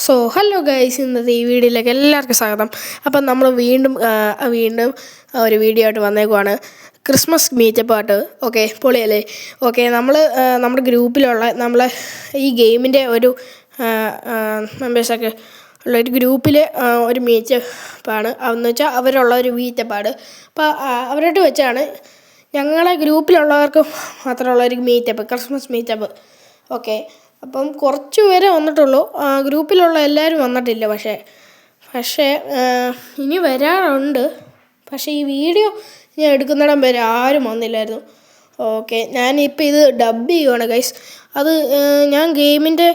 Hello guys, ഇന്നത്തെ ഈ വീഡിയോയിലേക്ക് എല്ലാവർക്കും സ്വാഗതം. അപ്പം നമ്മൾ വീണ്ടും ഒരു വീഡിയോ ആയിട്ട് വന്നേക്കുവാണ്. ക്രിസ്മസ് മീറ്റപ്പ് ആയിട്ട്. ഓക്കെ, പൊളിയല്ലേ? ഓക്കെ, നമ്മുടെ ഗ്രൂപ്പിലുള്ള ഈ ഗെയിമിൻ്റെ ഒരു മെമ്പേഴ്സൊക്കെ ഉള്ള ഒരു ഗ്രൂപ്പിൽ ഒരു മീറ്റപ്പാണ്. എന്ന് വെച്ചാൽ അവരുള്ള ഒരു മീറ്റപ്പാണ്. അപ്പോൾ അവരോട്ട് വെച്ചാണ് ഞങ്ങളെ ഗ്രൂപ്പിലുള്ളവർക്ക് മാത്രമുള്ള ഒരു മീറ്റപ്പ്, ക്രിസ്മസ് മീറ്റപ്പ്. ഓക്കെ, അപ്പം കുറച്ച് പേരെ വന്നിട്ടുള്ളൂ. ഗ്രൂപ്പിലുള്ള എല്ലാവരും വന്നിട്ടില്ല. പക്ഷേ ഇനി വരാറുണ്ട്. പക്ഷേ ഈ വീഡിയോ ഞാൻ എടുക്കുന്നിടം വരെ ആരും വന്നില്ലായിരുന്നു. ഓക്കെ, ഞാനിപ്പോൾ ഇത് ഡബ് ചെയ്യുവാണ് ഗൈസ്. അത് ഞാൻ ഗെയിമിൻ്റെ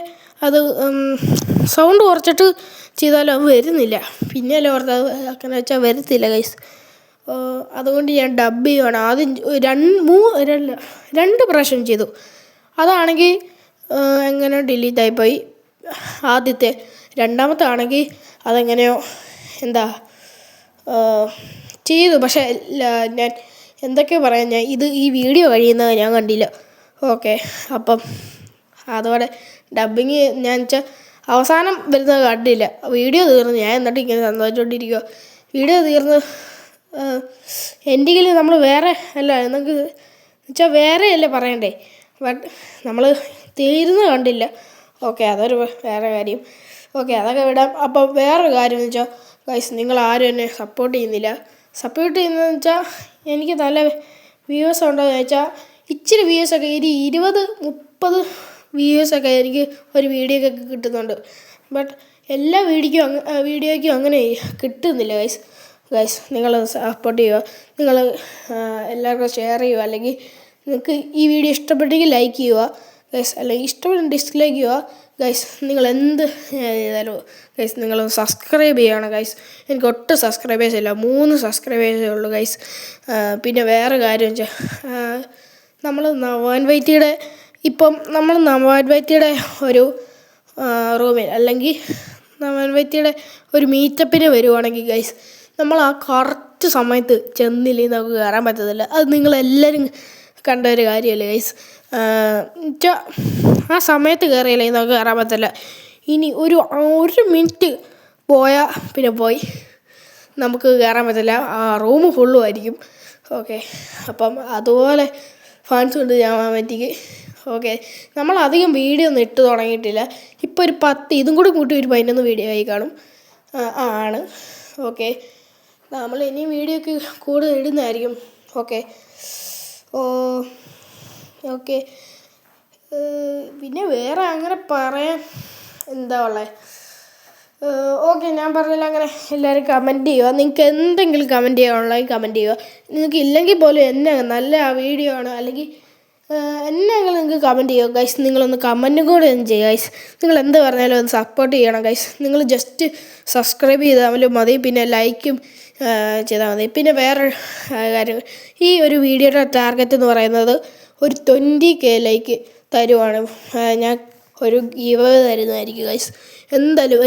സൗണ്ട് കുറച്ചിട്ട് ചെയ്താലും അത് വരുന്നില്ല. പിന്നെയല്ലേ ഓർത്തത് അങ്ങനെ വെച്ചാൽ വരത്തില്ല ഗൈസ്. അതുകൊണ്ട് ഞാൻ ഡബ് ചെയ്യുവാണ്. ആദ്യം രണ്ട് പ്രാവശ്യം ചെയ്തു. അതാണെങ്കിൽ എങ്ങനെ ഡിലീറ്റായിപ്പോയി ആദ്യത്തെ. രണ്ടാമത്തെ ആണെങ്കിൽ അതെങ്ങനെയോ ചെയ്തു. പക്ഷേ ഞാൻ എന്തൊക്കെയോ പറയാം, ഈ വീഡിയോ കഴിയുന്നത് ഞാൻ കണ്ടില്ല. ഓക്കെ, അപ്പം അതോടെ ഡബ്ബിങ് ഞാൻ അവസാനം വരുന്നത് കണ്ടില്ല. വീഡിയോ തീർന്നു. ഞാൻ എന്നിട്ട് ഇങ്ങനെ സന്തോഷിച്ചുകൊണ്ടിരിക്കുക. വീഡിയോ തീർന്ന് എൻഡിങ്ങിൽ നമ്മൾ വേറെ അല്ല നിങ്ങൾക്ക് വേറെയല്ലേ പറയണ്ടേ. ബട്ട് നമ്മൾ തീർന്ന് കണ്ടില്ല. ഓക്കെ, അതൊരു വേറെ കാര്യം. ഓക്കെ, അതൊക്കെ വിടാം. അപ്പം വേറൊരു കാര്യം എന്ന് വെച്ചാൽ ഗൈസ്, നിങ്ങളാരും എന്നെ സപ്പോർട്ട് ചെയ്യുന്നില്ല. സപ്പോർട്ട് ചെയ്യുന്നതെന്ന് വെച്ചാൽ എനിക്ക് നല്ല വ്യൂവേഴ്സ് ഉണ്ടോയെന്ന് ചോദിച്ചാൽ ഇച്ചിരി വ്യൂവേഴ്സൊക്കെ 20-30 വ്യൂവേഴ്സൊക്കെ എനിക്ക് ഒരു വീഡിയോക്കൊക്കെ കിട്ടുന്നുണ്ട്. ബട്ട് എല്ലാ വീഡിയോയ്ക്കും അങ്ങനെ കിട്ടുന്നില്ല ഗൈസ്. നിങ്ങൾ സപ്പോർട്ട് ചെയ്യുക. നിങ്ങൾ എല്ലാവർക്കും ഷെയർ ചെയ്യുക. അല്ലെങ്കിൽ നിങ്ങൾക്ക് ഈ വീഡിയോ ഇഷ്ടപ്പെട്ടെങ്കിൽ ലൈക്ക് ചെയ്യുക ഗൈസ്. അല്ലെങ്കിൽ ഇഷ്ടപ്പെട്ടെങ്കിൽ ഡിസ്ലൈക്ക് ചെയ്യുക ഗൈസ്. നിങ്ങൾ എന്ത് ചെയ്താലും ഗൈസ് നിങ്ങളൊന്ന് സബ്സ്ക്രൈബ് ചെയ്യണം ഗൈസ്. എനിക്ക് ഒട്ടും സബ്സ്ക്രൈബേഴ്സ് ഇല്ല, 3 സബ്സ്ക്രൈബേഴ്സേ ഉള്ളൂ ഗൈസ്. പിന്നെ വേറെ കാര്യം വെച്ചാൽ നമ്മൾ നവാൻവൈറ്റിയുടെ ഒരു റൂമിൽ അല്ലെങ്കിൽ നവാൻവൈറ്റിയുടെ ഒരു മീറ്റപ്പിന് വരുവാണെങ്കിൽ ഗൈസ്, നമ്മൾ ആ കറക്റ്റ് സമയത്ത് ചെന്നില്ലെങ്കിൽ നമുക്ക് കയറാൻ പറ്റത്തില്ല. അത് നിങ്ങളെല്ലാവരും കണ്ട ഒരു കാര്യമല്ലേ ഗൈസ്. ആ സമയത്ത് കയറിയില്ലെങ്കിൽ നമുക്ക് കയറാൻ പറ്റില്ല. ഇനി ഒരു മിനിറ്റ് പോയാൽ പിന്നെ പോയി, നമുക്ക് കയറാൻ പറ്റില്ല. ആ റൂം ഫുള്ളും ആയിരിക്കും. ഓക്കെ, അപ്പം അതുപോലെ ഫാൻസ് ഉണ്ട് നവാൻവൈറ്റിക്ക്. ഓക്കെ, നമ്മളധികം വീഡിയോ ഒന്നും ഇട്ട് തുടങ്ങിയിട്ടില്ല. ഇപ്പോൾ ഒരു 10 ഇതും കൂടി കൂട്ടി ഒരു 11 വീഡിയോ ആയി കാണും. ആണ്. ഓക്കെ, നമ്മൾ ഇനി വീഡിയോ ഒക്കെ കൂടുതൽ ഇടുന്നതായിരിക്കും. ഓക്കെ. ഓക്കെ, പിന്നെ വേറെ അങ്ങനെ പറയാൻ എന്താ ഉള്ളത്. ഓക്കെ, ഞാൻ പറഞ്ഞില്ല. അങ്ങനെ എല്ലാവരും കമൻറ്റ് ചെയ്യുക. നിങ്ങൾക്ക് എന്തെങ്കിലും കമൻറ്റ് ചെയ്യാനുണ്ടെങ്കിൽ കമൻറ്റ് ചെയ്യുക. നിങ്ങൾക്ക് ഇല്ലെങ്കിൽ പോലും എന്നെ നല്ല വീഡിയോ ആണ് അല്ലെങ്കിൽ എന്നെങ്കിലും നിങ്ങൾക്ക് കമൻറ്റ് ചെയ്യുക ഗൈസ്. നിങ്ങളൊന്ന് കമൻറ്റും കൂടെ ഒന്ന് ചെയ്യുക ഗൈസ്. നിങ്ങൾ എന്ത് പറഞ്ഞാലും ഒന്ന് സപ്പോർട്ട് ചെയ്യണം ഗൈസ്. നിങ്ങൾ ജസ്റ്റ് സബ്സ്ക്രൈബ് ചെയ്താലും മതി, പിന്നെ ലൈക്കും ചെയ്താൽ മതി. പിന്നെ വേറെ കാര്യം, ഈ ഒരു വീഡിയോയുടെ ടാർഗറ്റ് എന്ന് പറയുന്നത് ഒരു 20K ലൈക്ക് തരുവാണ്. ഞാൻ ഒരു ഗീവ് തരുന്നതായിരിക്കും ഗൈസ്. എന്തായാലും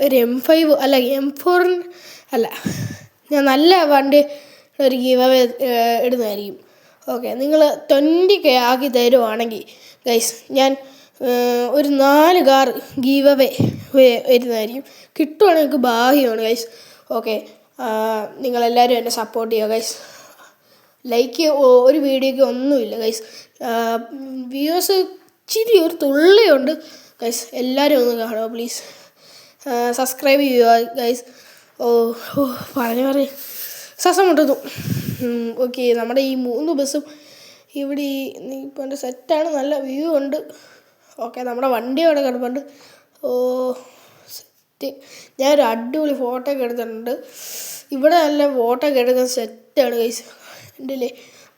ഒരു M5 അല്ല M4 അല്ല, ഞാൻ നല്ല വണ്ടി ഒരു ഗീവ് ഇടുന്നതായിരിക്കും. ഓക്കെ, നിങ്ങൾ 20K ആക്കി തരുവാണെങ്കിൽ ഗൈസ്, ഞാൻ ഒരു 4 കാർ ഗീവ് വരുന്നതായിരിക്കും. കിട്ടുവാണെങ്കിൽ നിങ്ങൾക്ക് ഭാഗ്യമാണ് ഗൈസ്. ഓക്കെ, നിങ്ങളെല്ലാവരും എന്നെ സപ്പോർട്ട് ചെയ്യുക ഗൈസ്. ലൈക്ക് ഒരു വീഡിയോയ്ക്ക് ഒന്നുമില്ല ഗൈസ്. വ്യൂവേഴ്സ് ഇച്ചിരി ഒരു തുള്ളിയുണ്ട് ഗൈസ്. എല്ലാവരും ഒന്ന് കാണുക പ്ലീസ്. സബ്സ്ക്രൈബ് ചെയ്യുക ഗൈസ്. പറഞ്ഞ് ശ്വാസം മുട്ടുന്നു. ഓക്കെ, നമ്മുടെ ഈ 3 ബസ്സും ഇവിടെ ഇപ്പോൾ സെറ്റാണ്. നല്ല വ്യൂ ഉണ്ട്. ഓക്കെ, നമ്മുടെ വണ്ടി അവിടെ കിടപ്പുണ്ട്. സെറ്റ്. ഞാനൊരു അടിപൊളി ഫോട്ടോ ഒക്കെ എടുത്തിട്ടുണ്ട്. ഇവിടെ നല്ല ഫോട്ടോ ഒക്കെ എടുക്കാൻ സെറ്റാണ് ഗൈസ്. എൻ്റെ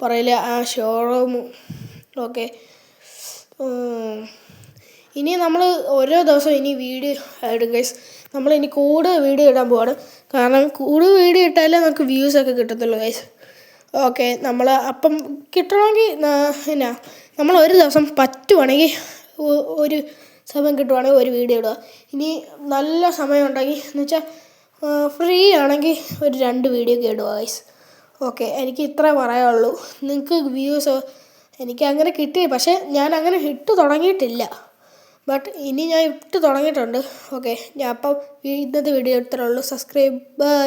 പറയില്ല ആ ഷോറൂമും. ഓക്കെ, ഇനി നമ്മൾ ഓരോ ദിവസം ഇനി വീഡിയോ ഇടും ഗൈസ്. നമ്മളിനി കൂടുതൽ വീഡിയോ ഇടാൻ പോവാണ്. കാരണം കൂടുതൽ വീഡിയോ ഇട്ടാലേ നമുക്ക് വ്യൂസൊക്കെ കിട്ടത്തുള്ളൂ ഗൈസ്. ഓക്കെ, നമ്മൾ അപ്പം കിട്ടണമെങ്കിൽ നമ്മൾ ഒരു ദിവസം പറ്റുവാണെങ്കിൽ ഒരു സമയം കിട്ടുവാണെങ്കിൽ ഒരു വീഡിയോ ഇടുക. ഇനി നല്ല സമയം ഉണ്ടെങ്കിൽ എന്ന് വെച്ചാൽ ഫ്രീ ആണെങ്കിൽ ഒരു 2 വീഡിയോ ഒക്കെ ഇടുക ഗൈസ്. ഓക്കെ, എനിക്ക് ഇത്രേ പറയാനുള്ളൂ. നിങ്ങൾക്ക് വ്യൂസ് എനിക്ക് അങ്ങനെ കിട്ടി, പക്ഷേ ഞാൻ അങ്ങനെ ഇട്ട് തുടങ്ങിയിട്ടില്ല. ബട്ട് ഇനി ഞാൻ ഇട്ട് തുടങ്ങിയിട്ടുണ്ട്. ഓക്കെ, ഞാൻ അപ്പം ഇന്നത്തെ വീഡിയോ ഇത്രേ ഉള്ളൂ. സബ്സ്ക്രൈബ്. ബൈ.